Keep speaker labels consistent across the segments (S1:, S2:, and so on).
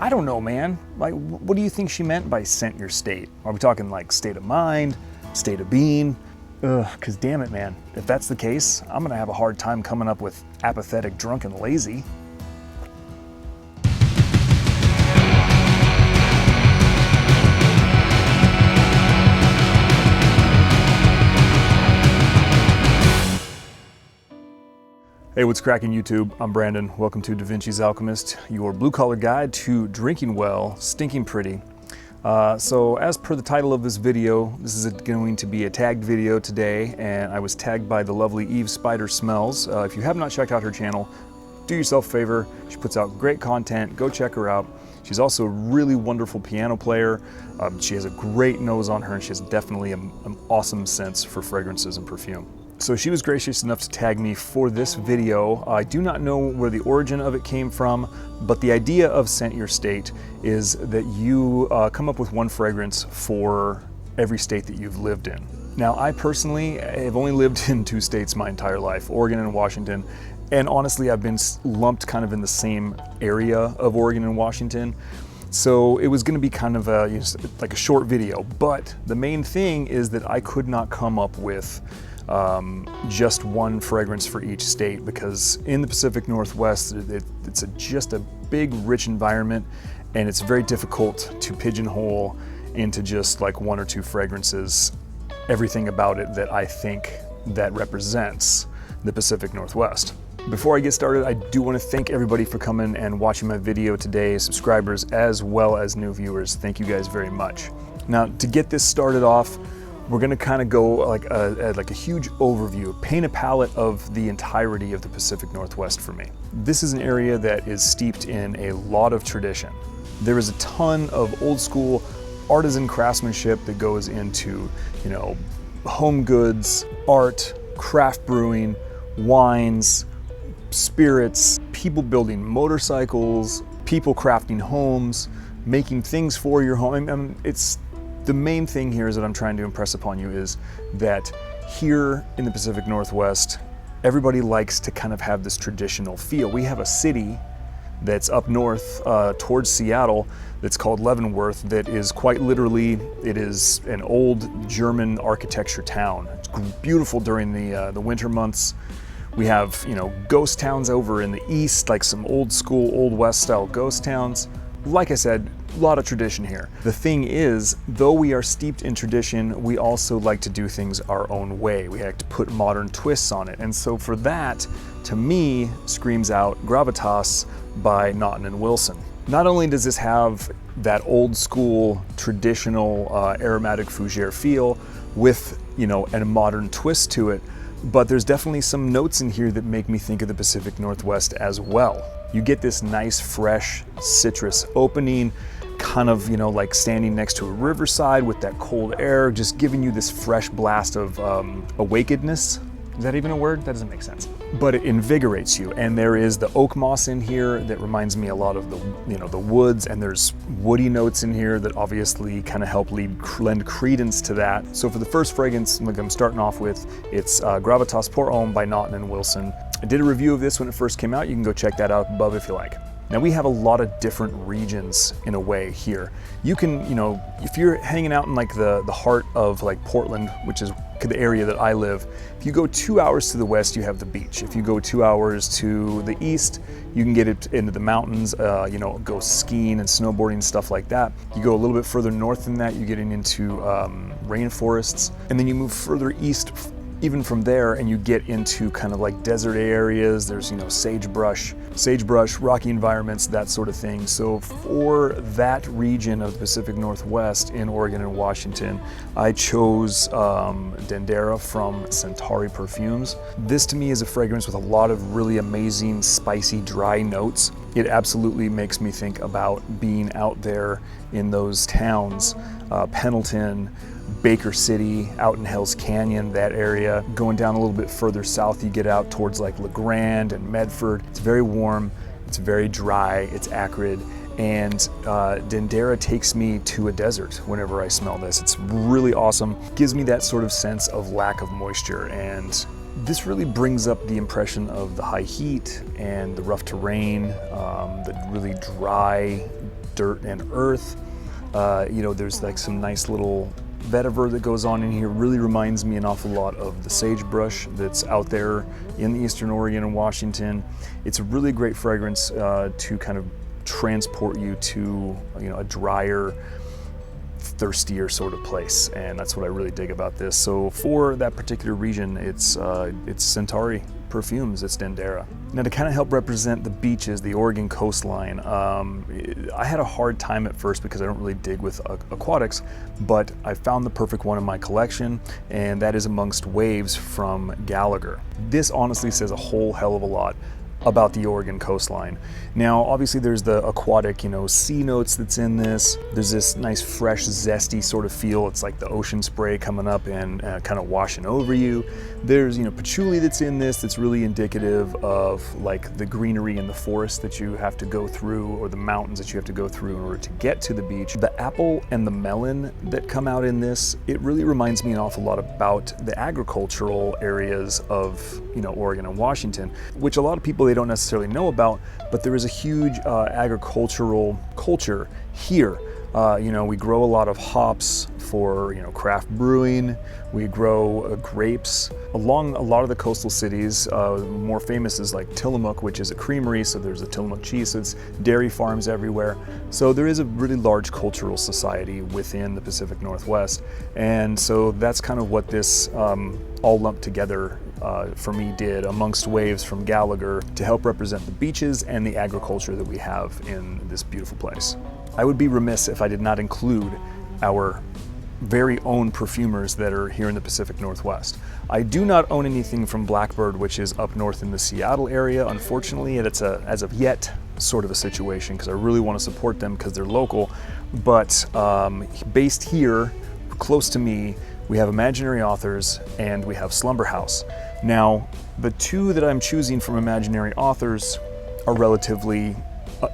S1: I don't know, man. Like, what do you think she meant by scent your state? Are we talking like state of mind, state of being? Cause damn it, man. If that's the case, I'm gonna have a hard time coming up with apathetic, drunk, and lazy. Hey, what's cracking YouTube? I'm Brandon. Welcome to DaVinci's Alchemist, your blue-collar guide to drinking well, stinking pretty. So as per the title of this video, this is going to be a tagged video today, and I was tagged by the lovely Yve Spider Smells. If you have not checked out her channel, do yourself a favor. She puts out great content. Go check her out. She's also a really wonderful piano player. She has a great nose on her, and she has definitely an awesome sense for fragrances and perfume. So she was gracious enough to tag me for this video. I do not know where the origin of it came from, but the idea of Scent Your State is that you come up with one fragrance for every state that you've lived in. Now, I personally have only lived in 2 states my entire life, Oregon and Washington, and honestly, I've been lumped kind of in the same area of Oregon and Washington. So it was gonna be kind of like a short video, but the main thing is that I could not come up with just one fragrance for each state, because in the Pacific Northwest, it's just a big, rich environment, and it's very difficult to pigeonhole into just like 1 or 2 fragrances, everything about it that I think that represents the Pacific Northwest. Before I get started, I do want to thank everybody for coming and watching my video today, subscribers as well as new viewers. Thank you guys very much. Now, to get this started off, we're gonna kind of go like a huge overview, paint a palette of the entirety of the Pacific Northwest for me. This is an area that is steeped in a lot of tradition. There is a ton of old school artisan craftsmanship that goes into, you know, home goods, art, craft brewing, wines, spirits, people building motorcycles, people crafting homes, making things for your home. The main thing here is that I'm trying to impress upon you is that here in the Pacific Northwest, everybody likes to kind of have this traditional feel. We have a city that's up north towards Seattle that's called Leavenworth, that is quite literally, it is an old German architecture town. It's beautiful during the winter months. We have, you know, ghost towns over in the east, like some old school, old west style ghost towns. Like I said, a lot of tradition here. The thing is, though we are steeped in tradition, we also like to do things our own way. We like to put modern twists on it. And so for that, to me, screams out Gravitas by Naughton and Wilson. Not only does this have that old school, traditional aromatic fougere feel with, you know, a modern twist to it, but there's definitely some notes in here that make me think of the Pacific Northwest as well. You get this nice, fresh citrus opening, kind of, you know, like standing next to a riverside with that cold air, just giving you this fresh blast of awakenedness. Is that even a word? That doesn't make sense. But it invigorates you. And there is the oak moss in here that reminds me a lot of the, you know, the woods, and there's woody notes in here that obviously kind of help lend credence to that. So for the first fragrance, like I'm starting off with, it's Gravitas Pour Homme by Naughton and Wilson. I did a review of this when it first came out. You can go check that out above if you like. Now, we have a lot of different regions in a way here. You can, you know, if you're hanging out in like the heart of like Portland, which is the area that I live, if you go 2 hours to the west, you have the beach. If you go 2 hours to the east, you can get it into the mountains, you know, go skiing and snowboarding, stuff like that. You go a little bit further north than that, you're getting into rainforests, and then you move further east even from there, and you get into kind of like desert areas. There's, you know, sagebrush, rocky environments, that sort of thing. So for that region of the Pacific Northwest in Oregon and Washington, I chose Dendera from Centauri Perfumes. This to me is a fragrance with a lot of really amazing, spicy, dry notes. It absolutely makes me think about being out there in those towns, Pendleton, Baker City, out in Hell's Canyon, that area. Going down a little bit further south, you get out towards like LeGrand and Medford. It's very warm, it's very dry, it's acrid, and Dendera takes me to a desert whenever I smell this. It's really awesome. Gives me that sort of sense of lack of moisture, and this really brings up the impression of the high heat and the rough terrain, the really dry, dirt and earth. You know, there's like some nice little vetiver that goes on in here. Really reminds me an awful lot of the sagebrush that's out there in Eastern Oregon and Washington. It's a really great fragrance to kind of transport you to, you know, a drier, thirstier sort of place, and that's what I really dig about this. So for that particular region, it's Centauri Perfumes, it's Dendera. Now, to kind of help represent the beaches, the Oregon coastline, I had a hard time at first because I don't really dig with aquatics, but I found the perfect one in my collection, and that is amongst Waves from Gallagher. This honestly says a whole hell of a lot about the Oregon coastline. Now, obviously there's the aquatic, you know, sea notes that's in this. There's this nice, fresh, zesty sort of feel. It's like the ocean spray coming up and kind of washing over you. There's, you know, patchouli that's in this that's really indicative of like the greenery in the forest that you have to go through, or the mountains that you have to go through in order to get to the beach. The apple and the melon that come out in this, it really reminds me an awful lot about the agricultural areas of, you know, Oregon and Washington, which a lot of people, they don't necessarily know about, but there is a huge agricultural culture here. You know, we grow a lot of hops for, you know, craft brewing. We grow grapes along a lot of the coastal cities. More famous is like Tillamook, which is a creamery, so there's the Tillamook cheese. So it's dairy farms everywhere. So there is a really large cultural society within the Pacific Northwest, and so that's kind of what this all lumped together for me did amongst Waves from Gallagher to help represent the beaches and the agriculture that we have in this beautiful place. I would be remiss if I did not include our very own perfumers that are here in the Pacific Northwest. I do not own anything from Blackbird, which is up north in the Seattle area, unfortunately, and it's a, as of yet, sort of a situation because I really want to support them because they're local. But based here, close to me, we have Imaginary Authors and we have Slumberhouse. Now, the two that I'm choosing from Imaginary Authors are relatively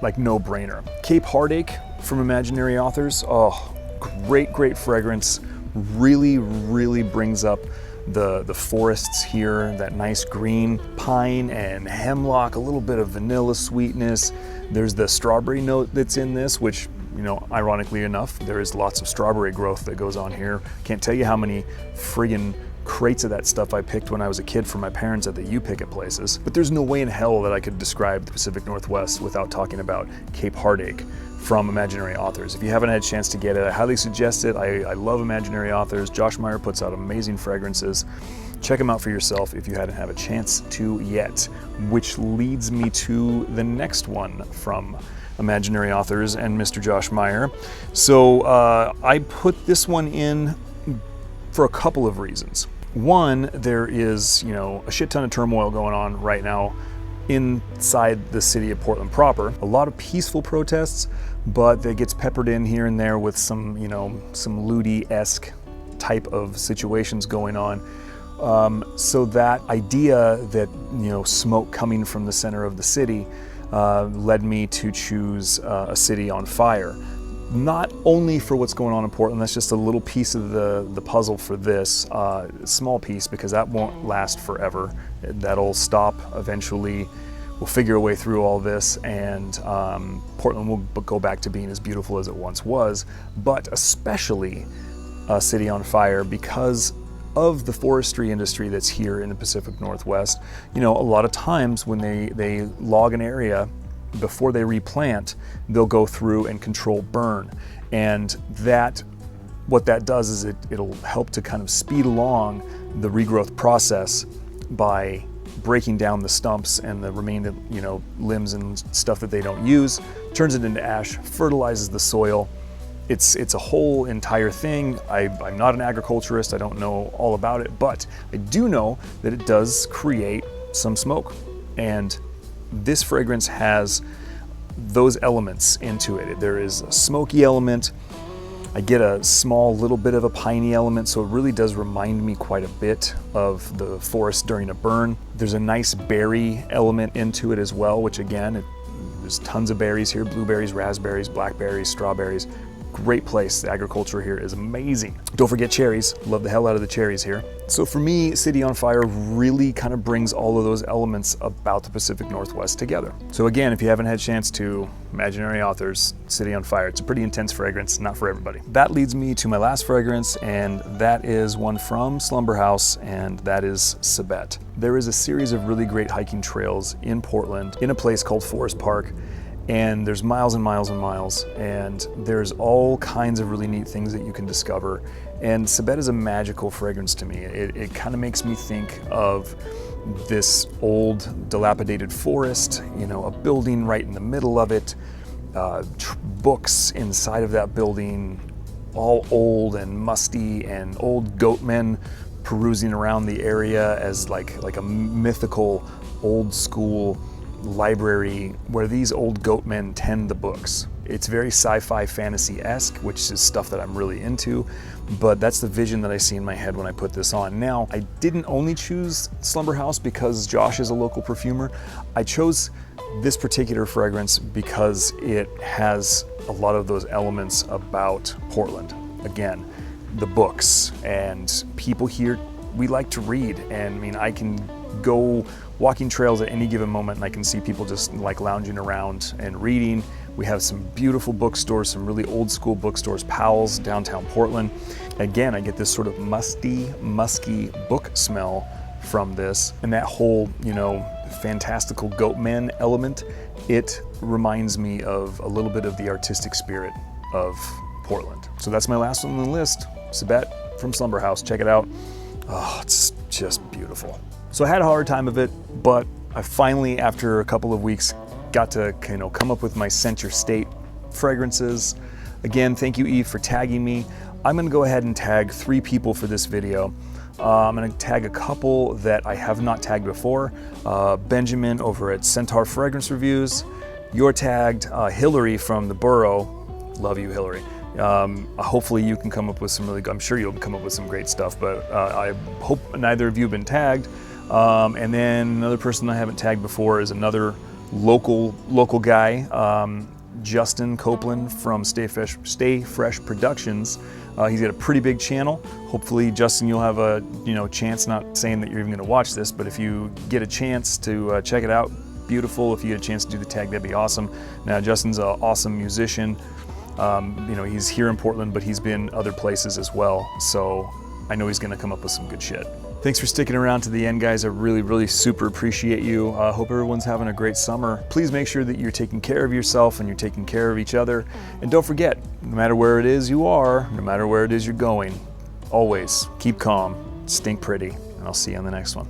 S1: like no-brainer. Cape Heartache from Imaginary Authors, oh, great fragrance. Really brings up the forests here, that nice green pine and hemlock, a little bit of vanilla sweetness. There's the strawberry note that's in this, which, you know, ironically enough, there is lots of strawberry growth that goes on here. Can't tell you how many friggin' crates of that stuff I picked when I was a kid from my parents at the U-Picket places. But there's no way in hell that I could describe the Pacific Northwest without talking about Cape Heartache from Imaginary Authors. If you haven't had a chance to get it, I highly suggest it. I love Imaginary Authors. Josh Meyer puts out amazing fragrances. Check them out for yourself if you hadn't had a chance to yet, which leads me to the next one from Imaginary Authors and Mr. Josh Meyer. So I put this one in for a couple of reasons. One, there is, you know, a shit ton of turmoil going on right now inside the city of Portland proper. A lot of peaceful protests, but that gets peppered in here and there with some, you know, some looty-esque type of situations going on. So that idea that, you know, smoke coming from the center of the city led me to choose a city on fire. Not only for what's going on in Portland, that's just a little piece of the puzzle for this, small piece, because that won't last forever. That'll stop eventually. We'll figure a way through all this, and Portland will go back to being as beautiful as it once was, but especially a city on fire because of the forestry industry that's here in the Pacific Northwest. You know, a lot of times when they log an area, before they replant, they'll go through and control burn. And what that does is it'll help to kind of speed along the regrowth process by breaking down the stumps and the remaining, you know, limbs and stuff that they don't use, turns it into ash, fertilizes the soil. It's a whole entire thing. I'm not an agriculturist, I don't know all about it, but I do know that it does create some smoke. And this fragrance has those elements into it. There is a smoky element. I get a small little bit of a piney element, so it really does remind me quite a bit of the forest during a burn. There's a nice berry element into it as well, which again, there's tons of berries here, blueberries, raspberries, blackberries, strawberries. great place. The agriculture here is amazing. Don't forget cherries. Love the hell out of the cherries here. So for me, City on Fire really kind of brings all of those elements about the Pacific Northwest together. So again, if you haven't had a chance to, Imaginary Authors, City on Fire. It's a pretty intense fragrance, not for everybody. That leads me to my last fragrance, and that is one from Slumberhouse, and that is Sibet. There is a series of really great hiking trails in Portland, in a place called Forest Park, and there's miles and miles and miles, and there's all kinds of really neat things that you can discover. And Sibet is a magical fragrance to me. It kind of makes me think of this old dilapidated forest, you know, a building right in the middle of it, books inside of that building, all old and musty, and old goatmen perusing around the area as like a mythical old school library where these old goatmen tend the books. It's very sci-fi fantasy-esque, which is stuff that I'm really into, but that's the vision that I see in my head when I put this on. Now, I didn't only choose Slumberhouse because Josh is a local perfumer. I chose this particular fragrance because it has a lot of those elements about Portland. Again, the books, and people here, we like to read, and I mean, I can go walking trails at any given moment and I can see people just like lounging around and reading. We have some beautiful bookstores, some really old school bookstores, Powell's, downtown Portland. Again, I get this sort of musty, musky book smell from this, and that whole, you know, fantastical goatman element, it reminds me of a little bit of the artistic spirit of Portland. So that's my last one on the list, Sibet from Slumberhouse. Check it out. Oh, it's just beautiful. So I had a hard time of it, but I finally, after a couple of weeks, got to come up with my Scent Your State fragrances. Again, thank you, Yve, for tagging me. I'm gonna go ahead and tag 3 people for this video. I'm gonna tag a couple that I have not tagged before. Benjamin over at Scentaur Fragrance Reviews. You're tagged. Hillary from the burrEAU. Love you, Hillary. Hopefully you can come up with some I'm sure you'll come up with some great stuff, but I hope neither of you have been tagged. And then another person I haven't tagged before is another local guy, Justin Copeland from Stay Fresh Productions. He's got a pretty big channel. Hopefully, Justin, you'll have a chance, not saying that you're even gonna watch this, but if you get a chance to check it out, beautiful. If you get a chance to do the tag, that'd be awesome. Now, Justin's an awesome musician. He's here in Portland, but he's been other places as well. So I know he's gonna come up with some good shit. Thanks for sticking around to the end, guys. I really, really super appreciate you. Hope everyone's having a great summer. Please make sure that you're taking care of yourself and you're taking care of each other. And don't forget, no matter where it is you are, no matter where it is you're going, always keep calm, stink pretty, and I'll see you on the next one.